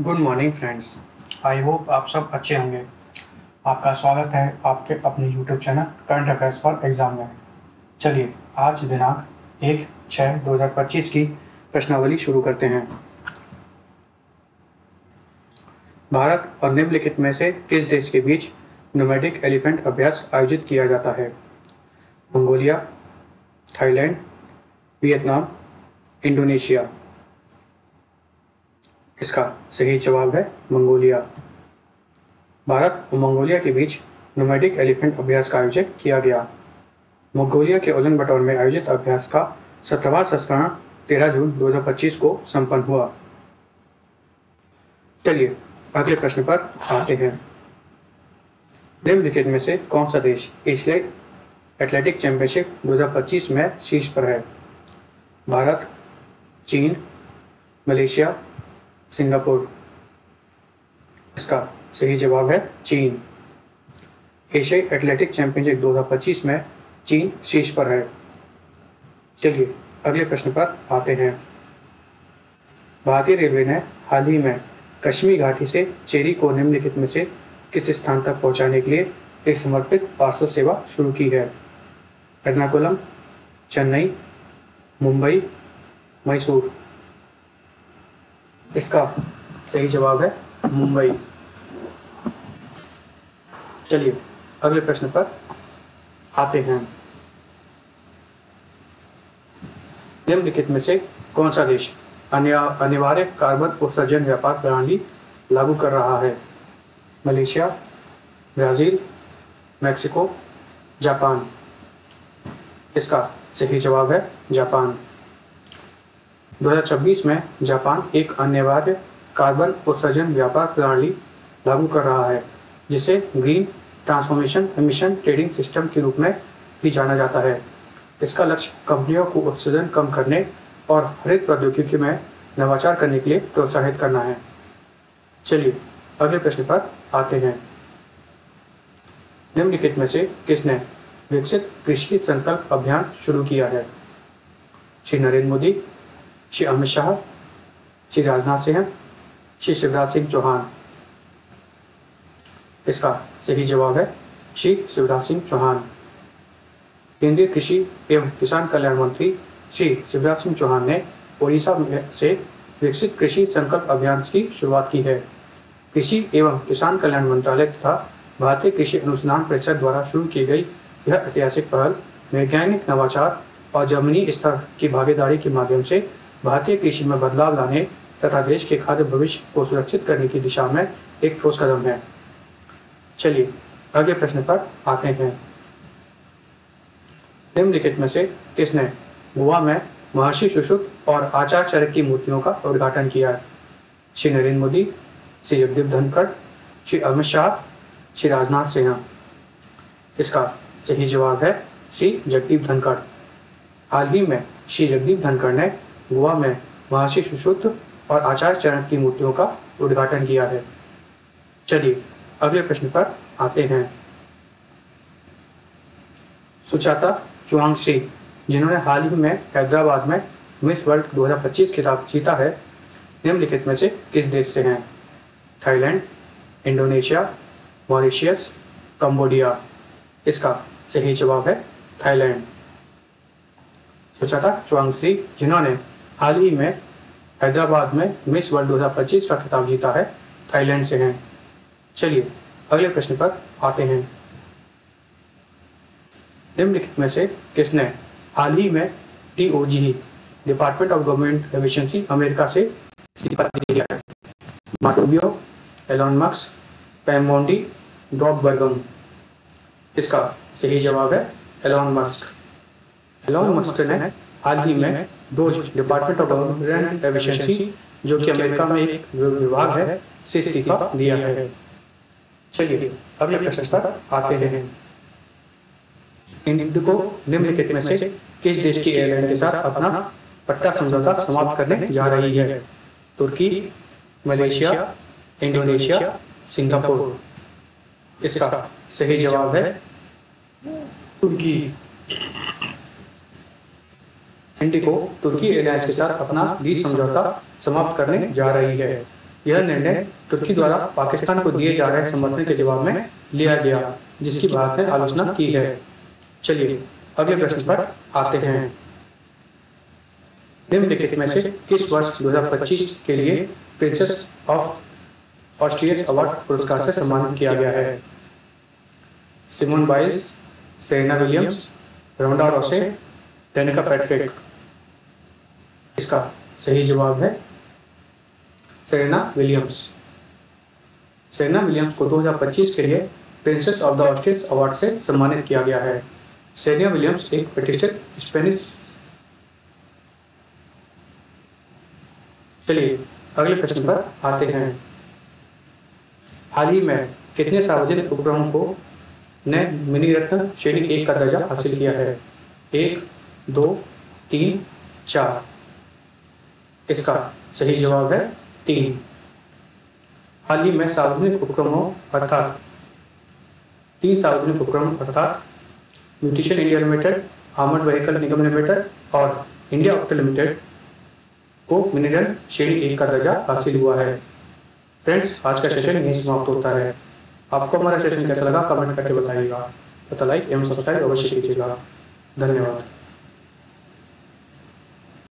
Good morning friends. I hope आप सब अच्छे होंगे। आपका स्वागत है आपके अपने YouTube channel current affairs for exam में। चलिए आज दिनांक 1/6/2025 की प्रश्नावली शुरू करते हैं। भारत और निम्नलिखित में से किस देश के बीच नोमैडिक एलिफेंट अभ्यास आयोजित किया जाता है? Mongolia, Thailand, Vietnam, Indonesia. इसका सही जवाब है मंगोलिया। भारत और मंगोलिया के बीच नोमैडिक एलिफेंट अभ्यास का आयोजन किया गया। मंगोलिया के उलन बटोर में आयोजित अभ्यास का 17वां संस्करण 13 जून 2025 को संपन्न हुआ। चलिए अगले प्रश्न पर आते हैं। निम्नलिखित में से कौन सा देश एशियाई एथलेटिक चैंपियनशिप 2025 में शीर्ष पर है? भारत, चीन, मलेशिया, सिंगापुर। इसका सही जवाब है चीन। एशियाई एथलेटिक चैंपियनशिप 2025 में चीन शीर्ष पर है। चलिए अगले प्रश्न पर आते हैं। भारतीय रेलवे ने हाल ही में कश्मीर घाटी से चेरी को निम्नलिखित में से किस स्थान तक पहुंचाने के लिए एक समर्पित पार्सल सेवा शुरू की है? एर्नाकुलम, चेन्नई, मुंबई, मैसूर। इसका सही जवाब है मुंबई। चलिए अगले प्रश्न पर आते हैं। निम्नलिखित में से कौन सा देश अनिवार्य कार्बन उत्सर्जन व्यापार प्रणाली लागू कर रहा है? Malaysia, Brazil, Mexico, Japan. इसका सही जवाब है जापान। 2026 में जापान एक अनिवार्य कार्बन उत्सर्जन व्यापार प्रणाली लागू कर रहा है, जिसे green transformation emission trading system के रूप में भी जाना जाता है। इसका लक्ष्य कंपनियों को उत्सर्जन कम करने और हरित प्रौद्योगिकी में नवाचार करने के लिए प्रोत्साहित करना है। चलिए अगले प्रश्न पर आते हैं। निम्नलिखित में से किसने विकसित कृषि संकल्प अभियान शुरू किया है? श्री नरेंद्र मोदी, श्री अमित शाह, श्री राजनाथ सिंह, श्री शिवराज सिंह चौहान। इसका सही जवाब है श्री शिवराज सिंह चौहान। केंद्रीय कृषि एवं किसान कल्याण मंत्री श्री शिवराज सिंह चौहान ने ओडिशा से विकसित कृषि संकल्प अभियान की शुरुआत की है। कृषि एवं किसान कल्याण मंत्रालय तथा भारतीय कृषि अनुसंधान परिषद द्वारा शुरू की गई यह ऐतिहासिक पहल वैज्ञानिक नवाचार और जमीनी स्तर की भागीदारी के माध्यम से भारतीय कृषि में बदलाव लाने तथा देश के खाद्य भविष्य को सुरक्षित करने की दिशा में एक ठोस कदम है। चलिए अगले प्रश्न पर आते हैं। निम्नलिखित में से किसने गोवा में महर्षि सुश्रुत और आचार्य चरक की मूर्तियों का उद्घाटन किया है? श्री नरेंद्र मोदी, श्री जगदीप धनखड़, श्री अमित शाह, श्री राजनाथ सिंह। इसका सही जवाब है श्री जगदीप धनखड़। हाल ही में श्री जगदीप धनखड़ ने गोवा में महर्षि सुश्रुत और आचार्य चरक की मूर्तियों का उद्घाटन किया है। चलिए अगले प्रश्न पर आते हैं। सुचाता चुआंगशी, जिन्होंने हाल ही में हैदराबाद में मिस वर्ल्ड 2025 खिताब जीता है, निम्नलिखित में से किस देश से हैं? Thailand, Indonesia, Mauritius, Cambodia. इसका सही जवाब है थाईलैंड। सुचाता चुआंगशी, जिन्होंने हाल ही में हैदराबाद में मिस वर्ल्ड 2025 का खिताब जीता है, थाईलैंड से हैं। चलिए अगले प्रश्न पर आते हैं। निम्नलिखित में से किसने हाल ही में DOGE department of government efficiency America से इस्तीफा दिया है? Marco Rubio, Elon Musk, पैम बोंडी, Rob बर्गम। इसका सही जवाब है एलन मस्क। एलन मस्क ने हाल ही में DOGE department of government efficiency, जो कि अमेरिका में एक विभाग है, से इस्तीफा दिया है। चलिए अगले प्रश्न पर आते हैं। इंडिगो निम्नलिखित में से किस देश की एयरलाइन के साथ अपना पट्टा समझौता समाप्त करने जा रही है? तुर्की, मलेशिया, इंडोनेशिया, सिंगापुर। इसका सही जवाब है तुर्की। इंडिगो तुर्की एयरलाइंस के साथ अपना लीज समझौता समाप्त करने जा रही है। यह निर्णय तुर्की द्वारा पाकिस्तान को दिए जा रहे समर्थन के जवाब में लिया गया, जिसकी भारत ने आलोचना की है। चलिए अगले प्रश्न पर आते हैं। निम्नलिखित में से किस वर्ष 2025 के लिए प्रिंसेस ऑफ ऑस्ट्रियस अवार्ड पुरस्कार से सम्मानित किया गया है? सिमोन बाइल्स, सेरेना विलियम्स, रोंडा रोसे, डेनिका पैट्रिक। इसका सही जवाब है सेरेना विलियम्स। सेरेना विलियम्स को 2025 के लिए प्रिंसेस ऑफ द ऑस्ट्रियस अवार्ड से सम्मानित किया गया है। सेरेना विलियम्स एक प्रतिष्ठित स्पेनिश। चलिए अगले प्रश्न पर आते हैं। हाल ही में कितने सार्वजनिक उपक्रमों को ने मिनी रत्न श्रेणी 1 का दर्जा हासिल किया है? 1, 2, 3, 4। इसका सही जवाब है 3। हाल ही में सार्वजनिक उपक्रमों अर्थात 3 सार्वजनिक उपक्रम अर्थात munitions India limited, armoured vehicle Nigam limited और इंडिया ऑप्टो लिमिटेड को मिनी रत्न श्रेणी 1 का दर्जा हासिल हुआ है। फ्रेंड्स, आज का सेशन यहीं समाप्त होता है। आपको हमारा सेशन कैसा लगा कमेंट करके बताइएगा तथा लाइक एवं सब्सक्राइब अवश्य कीजिएगा। धन्यवाद।